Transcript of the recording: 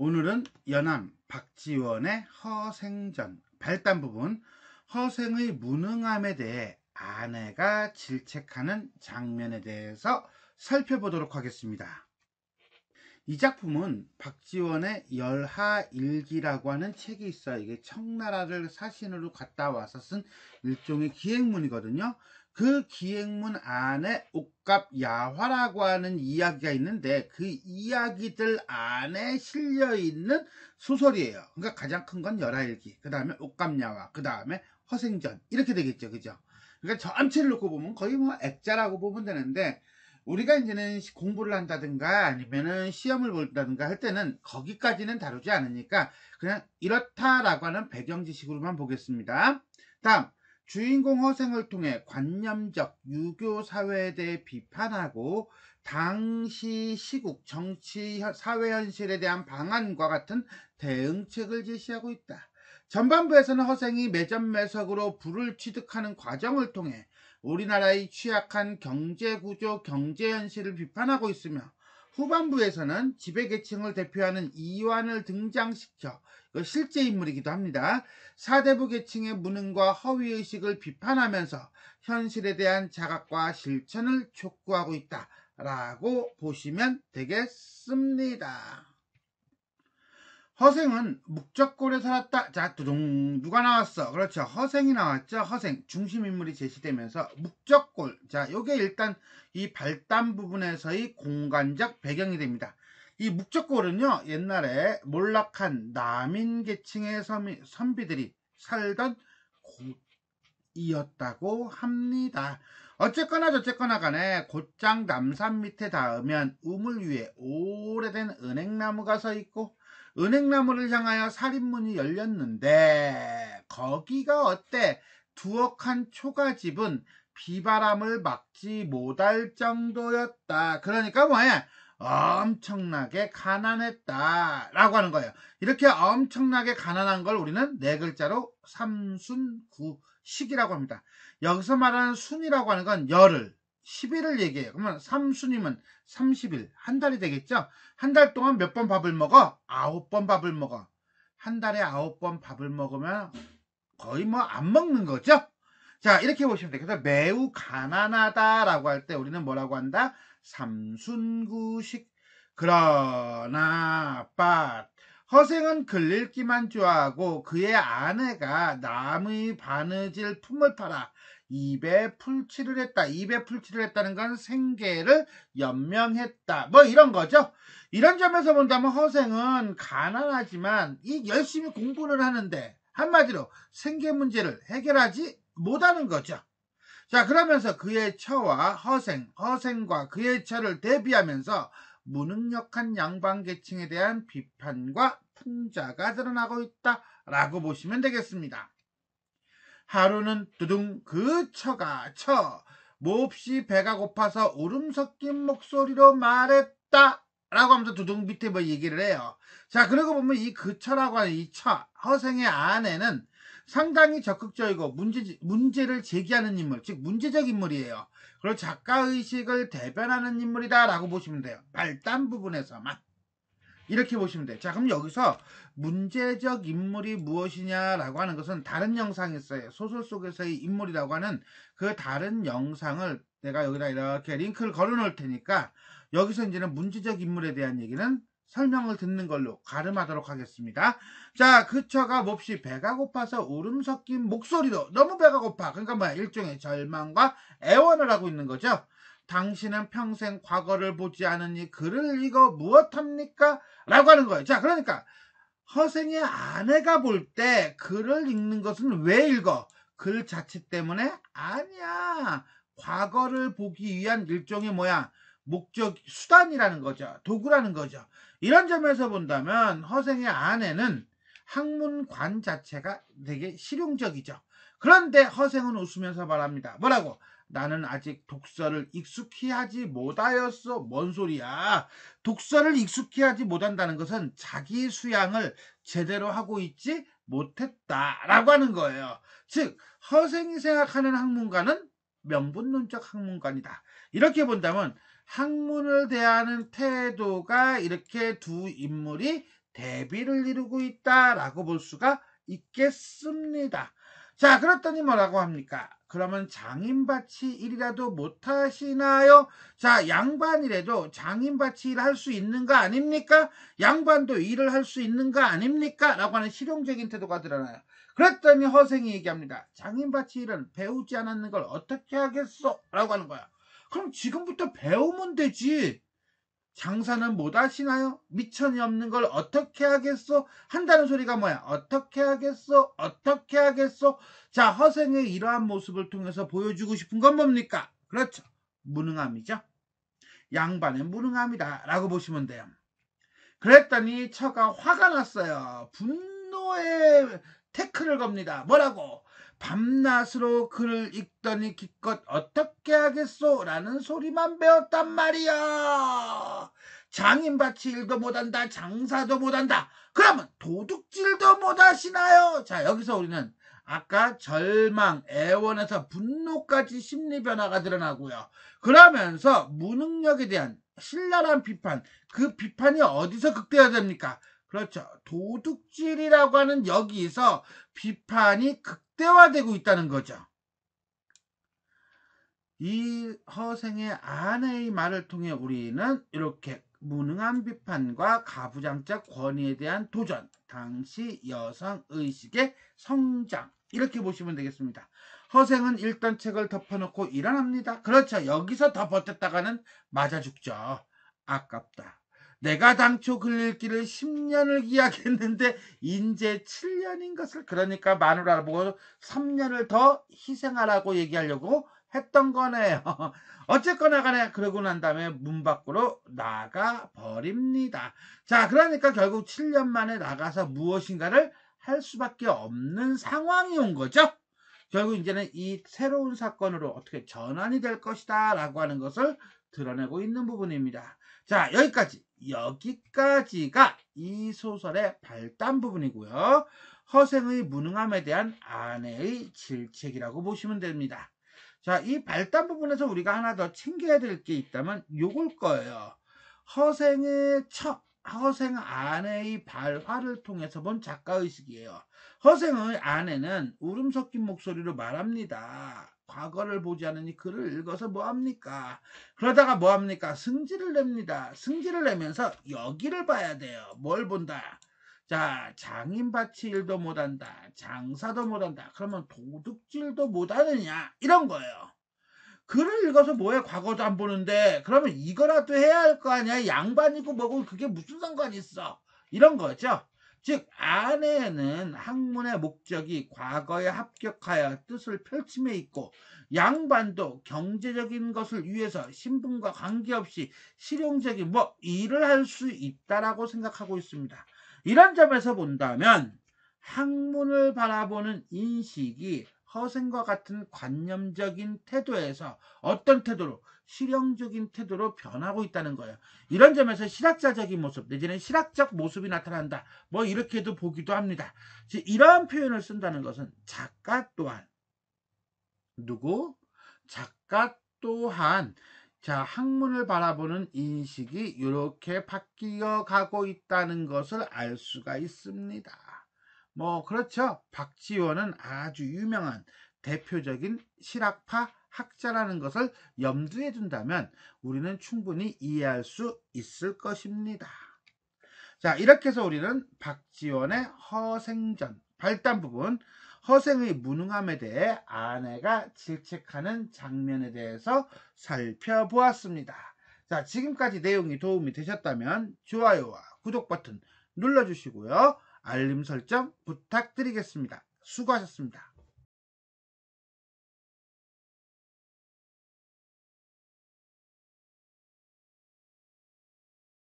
오늘은 연암 박지원의 허생전 발단 부분, 허생의 무능함에 대해 아내가 질책하는 장면에 대해서 살펴보도록 하겠습니다. 이 작품은 박지원의 열하일기라고 하는 책이 있어요. 이게 청나라를 사신으로 갔다 와서 쓴 일종의 기행문이거든요. 그 기행문 안에 옥갑야화라고 하는 이야기가 있는데 그 이야기들 안에 실려있는 소설이에요. 그러니까 가장 큰 건 열하일기, 그 다음에 옥갑야화, 그 다음에 허생전, 이렇게 되겠죠. 그죠? 그러니까 전체를 놓고 보면 거의 뭐 액자라고 보면 되는데, 우리가 이제는 공부를 한다든가 아니면은 시험을 본다든가 할 때는 거기까지는 다루지 않으니까 그냥 이렇다라고 하는 배경 지식으로만 보겠습니다. 다음, 주인공 허생을 통해 관념적 유교 사회에 대해 비판하고 당시 시국 정치 사회 현실에 대한 방안과 같은 대응책을 제시하고 있다. 전반부에서는 허생이 매점매석으로 부를 취득하는 과정을 통해 우리나라의 취약한 경제구조, 경제현실을 비판하고 있으며, 후반부에서는 지배계층을 대표하는 이완을 등장시켜 실제 인물이기도 합니다. 사대부 계층의 무능과 허위의식을 비판하면서 현실에 대한 자각과 실천을 촉구하고 있다라고 보시면 되겠습니다. 허생은 묵적골에 살았다. 자, 두둥, 누가 나왔어? 그렇죠. 허생이 나왔죠. 허생, 중심인물이 제시되면서 묵적골. 자, 요게 일단 이 발단 부분에서의 공간적 배경이 됩니다. 이 묵적골은요, 옛날에 몰락한 남인 계층의 선비들이 살던 곳이었다고 합니다. 어쨌거나 저쨌거나 간에 곧장 남산 밑에 닿으면 우물 위에 오래된 은행나무가 서 있고, 은행나무를 향하여 살인문이 열렸는데 거기가 어때? 두억한 초가집은 비바람을 막지 못할 정도였다. 그러니까 뭐야? 엄청나게 가난했다 라고 하는 거예요. 이렇게 엄청나게 가난한 걸 우리는 네 글자로 삼순구식이라고 합니다. 여기서 말하는 순이라고 하는 건 열흘, 10일을 얘기해요. 그러면 삼순이면 30일, 한 달이 되겠죠? 한 달 동안 몇 번 밥을 먹어? 9번 밥을 먹어. 한 달에 9번 밥을 먹으면 거의 뭐 안 먹는 거죠? 자, 이렇게 보시면 돼요. 그래서 매우 가난하다라고 할 때 우리는 뭐라고 한다? 삼순구식. 그러나 허생은 글 읽기만 좋아하고 그의 아내가 남의 바느질 품을 팔아 입에 풀칠을 했다. 입에 풀칠을 했다는 건 생계를 연명했다. 뭐 이런 거죠. 이런 점에서 본다면 허생은 가난하지만 이 열심히 공부를 하는데 한마디로 생계 문제를 해결하지 못하는 거죠. 자, 그러면서 그의 처와 허생과 그의 처를 대비하면서 무능력한 양반계층에 대한 비판과 풍자가 드러나고 있다라고 보시면 되겠습니다. 하루는 두둥 그 처가 몹시 배가 고파서 울음 섞인 목소리로 말했다 라고 하면서 두둥 밑에 뭐 얘기를 해요. 자, 그리고 보면 이 그처라고 하는 이 처, 허생의 아내는 상당히 적극적이고 문제를 제기하는 인물, 즉 문제적 인물이에요. 그리고 작가의식을 대변하는 인물이다 라고 보시면 돼요. 발단 부분에서만. 이렇게 보시면 돼요. 자, 그럼 여기서 문제적 인물이 무엇이냐라고 하는 것은 다른 영상이 있어요. 소설 속에서의 인물이라고 하는 그 다른 영상을 내가 여기다 이렇게 링크를 걸어 놓을 테니까 여기서 이제는 문제적 인물에 대한 얘기는 설명을 듣는 걸로 가름하도록 하겠습니다. 자, 그 처가 몹시 배가 고파서 울음 섞인 목소리로 너무 배가 고파. 그러니까 뭐야? 일종의 절망과 애원을 하고 있는 거죠. 당신은 평생 과거를 보지 않으니 글을 읽어 무엇합니까? 라고 하는 거예요. 자, 그러니까 허생의 아내가 볼 때 글을 읽는 것은 왜 읽어? 글 자체 때문에? 아니야. 과거를 보기 위한 일종의 뭐야? 목적, 수단이라는 거죠. 도구라는 거죠. 이런 점에서 본다면 허생의 아내는 학문관 자체가 되게 실용적이죠. 그런데 허생은 웃으면서 말합니다. 뭐라고? 나는 아직 독서를 익숙히 하지 못하였어. 뭔 소리야? 독서를 익숙히 하지 못한다는 것은 자기 수양을 제대로 하고 있지 못했다라고 하는 거예요. 즉, 허생이 생각하는 학문가는 명분론적 학문가이다. 이렇게 본다면 학문을 대하는 태도가 이렇게 두 인물이 대비를 이루고 있다라고 볼 수가 있겠습니다. 자, 그랬더니 뭐라고 합니까? 그러면 장인밭이 일이라도 못하시나요? 자, 양반이라도 장인밭이 일을 할 수 있는 거 아닙니까? 양반도 일을 할 수 있는 거 아닙니까? 라고 하는 실용적인 태도가 드러나요. 그랬더니 허생이 얘기합니다. 장인밭이 일은 배우지 않았는 걸 어떻게 하겠소? 라고 하는 거야. 그럼 지금부터 배우면 되지. 장사는 못 하시나요? 미천이 없는 걸 어떻게 하겠소? 한다는 소리가 뭐야? 어떻게 하겠소? 어떻게 하겠소? 자, 허생의 이러한 모습을 통해서 보여주고 싶은 건 뭡니까? 그렇죠. 무능함이죠. 양반의 무능함이다 라고 보시면 돼요. 그랬더니 처가 화가 났어요. 분노의 태클을 겁니다. 뭐라고? 밤낮으로 글을 읽더니 기껏 어떻게 하겠소? 라는 소리만 배웠단 말이야. 장인밭이 일도 못한다. 장사도 못한다. 그러면 도둑질도 못하시나요? 자, 여기서 우리는 아까 절망, 애원에서 분노까지 심리 변화가 드러나고요. 그러면서 무능력에 대한 신랄한 비판, 그 비판이 어디서 극대화됩니까? 그렇죠. 도둑질이라고 하는 여기서 비판이 극대화되고 있다는 거죠. 이 허생의 아내의 말을 통해 우리는 이렇게 무능한 비판과 가부장적 권위에 대한 도전, 당시 여성의식의 성장, 이렇게 보시면 되겠습니다. 허생은 읽던 책을 덮어놓고 일어납니다. 그렇죠. 여기서 더 버텼다가는 맞아 죽죠. 아깝다. 내가 당초 글 읽기를 10년을 기약했는데 인제 7년인 것을, 그러니까 마누라를 보고 3년을 더 희생하라고 얘기하려고 했던 거네요. 어쨌거나 간에 그러고 난 다음에 문 밖으로 나가 버립니다. 자, 그러니까 결국 7년 만에 나가서 무엇인가를 할 수밖에 없는 상황이 온 거죠. 결국 이제는 이 새로운 사건으로 어떻게 전환이 될 것이다 라고 하는 것을 드러내고 있는 부분입니다. 자, 여기까지가 이 소설의 발단 부분이고요. 허생의 무능함에 대한 아내의 질책이라고 보시면 됩니다. 자, 이 발단 부분에서 우리가 하나 더 챙겨야 될 게 있다면 요걸 거예요. 허생 아내의 발화를 통해서 본 작가의식이에요. 허생의 아내는 울음 섞인 목소리로 말합니다. 과거를 보지 않으니 글을 읽어서 뭐합니까? 그러다가 뭐합니까? 승질을 냅니다. 승질을 내면서 여기를 봐야 돼요. 뭘 본다? 자, 장인밭이 일도 못한다. 장사도 못한다. 그러면 도둑질도 못하느냐? 이런 거예요. 글을 읽어서 뭐해? 과거도 안 보는데 그러면 이거라도 해야 할 거 아니야? 양반이고 뭐고 그게 무슨 상관이 있어? 이런 거죠. 즉 아내는 학문의 목적이 과거에 합격하여 뜻을 펼침에 있고, 양반도 경제적인 것을 위해서 신분과 관계없이 실용적인 일을 할 수 있다라고 생각하고 있습니다. 이런 점에서 본다면 학문을 바라보는 인식이 허생과 같은 관념적인 태도에서 어떤 태도로? 실용적인 태도로 변하고 있다는 거예요. 이런 점에서 실학자적인 모습 내지는 실학적 모습이 나타난다. 이렇게도 보기도 합니다. 이러한 표현을 쓴다는 것은 작가 또한 작가 또한 자, 학문을 바라보는 인식이 이렇게 바뀌어 가고 있다는 것을 알 수가 있습니다. 그렇죠. 박지원은 아주 유명한 대표적인 실학파 학자라는 것을 염두에 둔다면 우리는 충분히 이해할 수 있을 것입니다. 자, 이렇게 해서 우리는 박지원의 허생전 발단 부분, 허생의 무능함에 대해 아내가 질책하는 장면에 대해서 살펴보았습니다. 자, 지금까지 내용이 도움이 되셨다면 좋아요와 구독 버튼 눌러주시고요. 알림 설정 부탁드리겠습니다. 수고하셨습니다.